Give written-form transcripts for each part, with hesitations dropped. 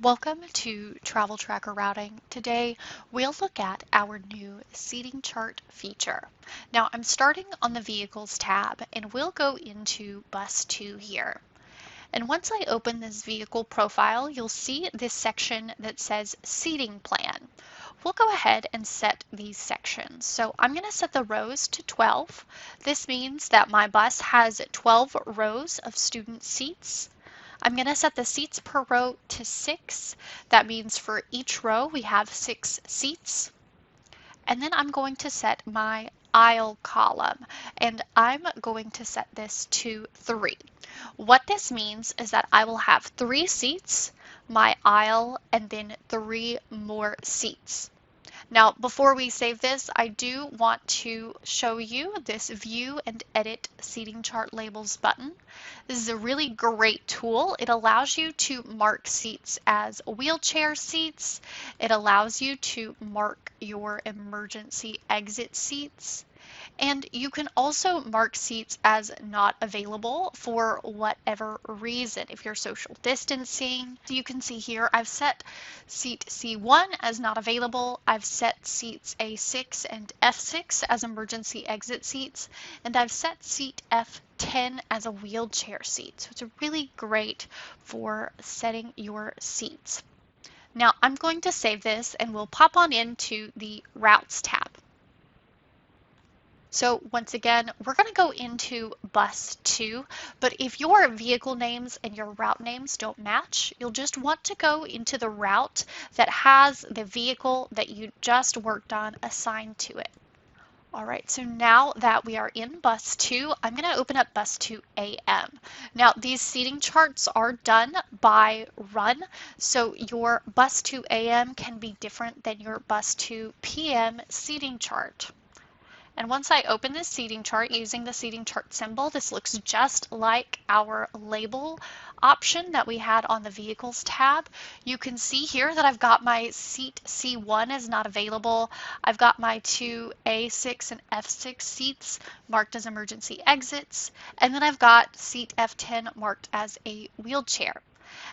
Welcome to Travel Tracker Routing. Today we'll look at our new seating chart feature. Now I'm starting on the Vehicles tab and we'll go into Bus 2 here. And once I open this vehicle profile, you'll see this section that says Seating Plan. We'll go ahead and set these sections. So I'm going to set the rows to 12. This means that my bus has 12 rows of student seats. I'm going to set the seats per row to 6. That means for each row we have 6 seats. And then I'm going to set my aisle column, and I'm going to set this to 3. What this means is that I will have 3 seats, my aisle, and then 3 more seats. Now, before we save this, I do want to show you this View and Edit Seating Chart Labels button. This is a really great tool. It allows you to mark seats as wheelchair seats. It allows you to mark your emergency exit seats. And you can also mark seats as not available for whatever reason. If you're social distancing, you can see here I've set seat C1 as not available. I've set seats A6 and F6 as emergency exit seats, and I've set seat F10 as a wheelchair seat. So it's really great for setting your seats. Now I'm going to save this and we'll pop on into the Routes tab. So once again, we're going to go into Bus 2, but if your vehicle names and your route names don't match, you'll just want to go into the route that has the vehicle that you just worked on assigned to it. Alright, so now that we are in Bus 2, I'm going to open up Bus 2 AM. Now, these seating charts are done by run, so your Bus 2 AM can be different than your Bus 2 PM seating chart. And once I open this seating chart using the seating chart symbol, this looks just like our label option that we had on the Vehicles tab. You can see here that I've got my seat C1 is not available. I've got my 2 A6 and F6 seats marked as emergency exits, and then I've got seat F10 marked as a wheelchair.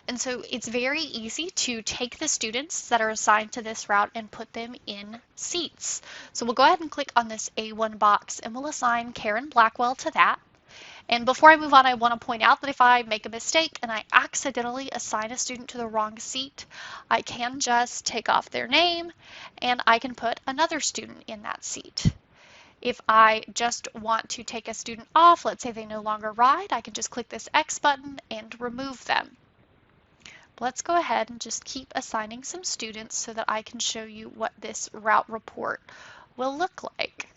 And so it's very easy to take the students that are assigned to this route and put them in seats. So we'll go ahead and click on this A1 box and we'll assign Karen Blackwell to that. And before I move on, I want to point out that if I make a mistake and I accidentally assign a student to the wrong seat, I can just take off their name and I can put another student in that seat. If I just want to take a student off, let's say they no longer ride, I can just click this X button and remove them. Let's go ahead and just keep assigning some students so that I can show you what this route report will look like.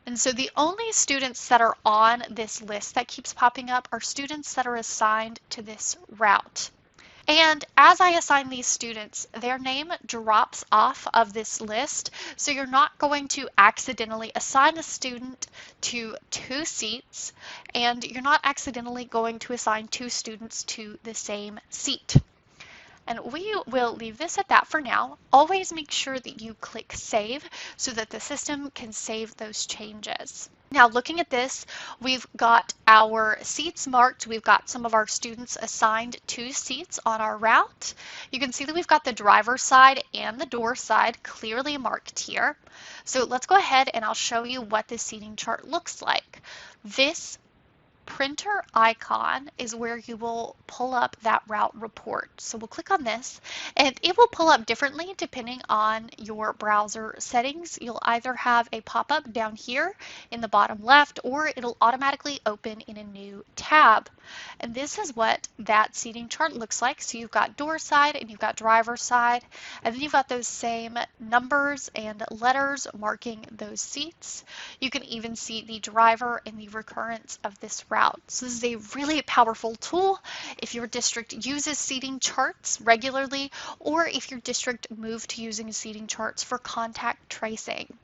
And so the only students that are on this list that keeps popping up are students that are assigned to this route. And as I assign these students, their name drops off of this list, so you're not going to accidentally assign a student to 2 seats, and you're not accidentally going to assign 2 students to the same seat. And we will leave this at that for now. Always make sure that you click Save so that the system can save those changes. Now looking at this, we've got our seats marked. We've got some of our students assigned to seats on our route. You can see that we've got the driver's side and the door side clearly marked here. So let's go ahead and I'll show you what this seating chart looks like. This printer icon is where you will pull up that route report. So we'll click on this and it will pull up differently depending on your browser settings. You'll either have a pop-up down here in the bottom left or it'll automatically open in a new tab. And this is what that seating chart looks like. So you've got door side and you've got driver side, and then you've got those same numbers and letters marking those seats. You can even see the driver and the recurrence of this route. So this is a really powerful tool if your district uses seating charts regularly or if your district moved to using seating charts for contact tracing.